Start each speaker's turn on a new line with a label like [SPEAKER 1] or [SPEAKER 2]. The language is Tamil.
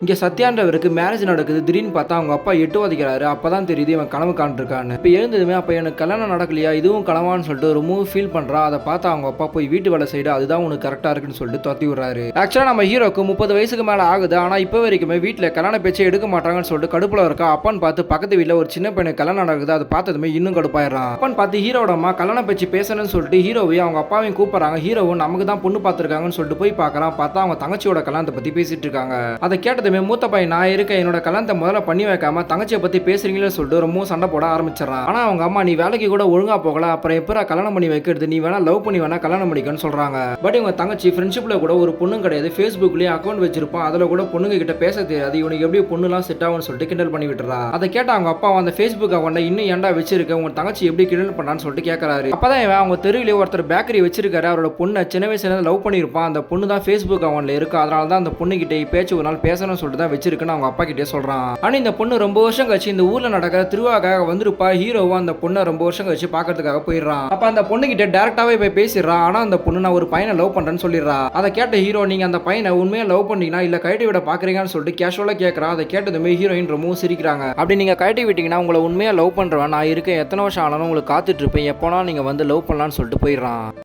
[SPEAKER 1] இங்க சத்யான்றவருக்கு மேரேஜ் நடக்குது. திடீர்னு பார்த்தா அவங்க அப்பா எட்டு வதைக்கிறாரு. அப்பதான் தெரியுது இவன் கனவு காண்ட்ருக்கான்னு. இப்ப எழுந்ததுமே அப்ப எனக்கு கல்யாணம் நடக்கலையா, இதுவும் கனவான்னு சொல்லிட்டு ரொம்பவும் ஃபீல் பண்றா. அதை பார்த்து அவங்க அப்பா போய் வீட்டு வேலை செய்து அதுதான் உனக்கு கரெக்டா இருக்குன்னு சொல்லிட்டு தொத்தி விடுறாரு. ஆக்சுவலா நம்ம ஹீரோக்கு 30 வயசுக்கு மேல ஆகுது. ஆனா இப்ப வரைக்குமே வீட்டுல கல்யாண பேச்சே எடுக்க மாட்டாங்கன்னு சொல்லிட்டு கடுப்புல இருக்கா. அப்பான்னு பார்த்து பக்கத்து வீட்டுல ஒரு சின்ன பையனுக்கு கல்யாணம் நடக்குது. அதை பார்த்ததுமே இன்னும் கடுப்பாயிடுறான். அப்பான்னு பார்த்து ஹீரோட அம்மா கல்யாண பேச்சு பேசணும்னு சொல்லிட்டு ஹீரோவையும் அவங்க அப்பாவையும் கூப்பிடுறாங்க. ஹீரோவும் நமக்கு தான் பொண்ணு பார்த்திருக்காங்கன்னு சொல்லிட்டு போய் பார்க்கறான். பார்த்தா அவங்க தங்கச்சியோட கல்யாணத்தை பத்தி பேசிட்டு இருக்காங்க. அதை கேட்டதுமே மூத்த பையன் நான் இருக்க என்னோட கல்யாணத்தை முதல்ல பண்ணி வைக்காம தங்கச்சியை பத்தி பேசுறீங்களே சொல்லிட்டு ரொம்ப சண்டை போட ஆரம்பிச்சிடறான். ஆனா அவங்க அம்மா நீ வேலைக்கு கூட ஒழுங்கா போகல, அப்புறம் எப்பரா கல்யாணம் பண்ணி வைக்கிறது, நீ வேணா லவ் பண்ணி வேணா கல்யாணம் பண்ணிக்கன்னு சொல்றாங்க. பட் இவங்க தங்கச்சி ஃப்ரெண்ட்ஷிப்ல கூட ஒரு பொண்ணும் கிடையாது, ஃபேஸ்புக்லயே அக்கௌண்ட் வச்சிருப்பான், அதுல கூட பொண்ணுங்க கிட்ட பேச தெரியாது, இவனுக்கு எப்படி பொண்ணுலாம் செட் ஆகும்னு சொல்லிட்டு கிண்டல் பண்ணி விட்டுறா. அதை கேட்ட அவங்க அப்பா அந்த ஃபேஸ்புக் அக்கௌண்ட இன்னும் ஏன்டா வச்சிருக்க, உங்க தங்கச்சி எப்படி கிண்டல் பண்ணான்னு சொல்லிட்டு கேட்கறாரு. அப்பதான் இவன் அவங்க தெருவிலே ஒருத்தர் பேக்கரி வச்சிருக்காரு, அவரோட பொண்ணை சின்ன வயசுல லவ் பண்ணிருப்பான், அந்த பொண்ணு தான் ஃபேஸ்புக் அக்கௌண்ட்ல இருக்கு, அதனால தான் அந்த பொண்ணு கிட்ட பேச்சு ஒரு நாள் பேசணும்னு சொல்லிட்டு தான் வச்சிருக்குன்னு அவங்க அப்பா கிட்டே சொல்றான். ஆனா இந்த பொண்ணு ரொம்ப வருஷம் கழிச்சு இந்த ஊர்ல நடக்கிற திருவிழாக்காக வந்திருப்பா. ஹீரோவா அந்த பொண்ணை ரொம்ப வருஷம் கழிச்சு பாக்கிறதுக்காக போயிடுறான். அப்ப அந்த பொண்ணு கிட்ட டைரக்டாவே போய் பேசிடுறான். ஆனா அந்த பொண்ணு நான் ஒரு பையனை லவ் பண்றேன்னு சொல்லிடுறா. அதை கேட்ட ஹீரோ நீங்க அந்த பையனை உண்மையா லவ் பண்ணீங்கன்னா இல்ல கழட்டி விட பாக்குறீங்கன்னு சொல்லிட்டு கேஷுவலா கேட்கறா. அதை கேட்டதுமே ஹீரோயின் ரொம்பவும் சிரிக்கிறாங்க. அப்படி நீங்க கழட்டி விட்டீங்கன்னா உங்களை உண்மையா லவ் பண்றவன் நான் இருக்கேன், எத்தனை வருஷம் ஆனாலும் உங்களுக்கு காத்துட்டு இருப்பேன், எப்போனா நீங்க வந்து லவ் பண்ணலாம்னு சொல்லிட்டு போயிடுறான்.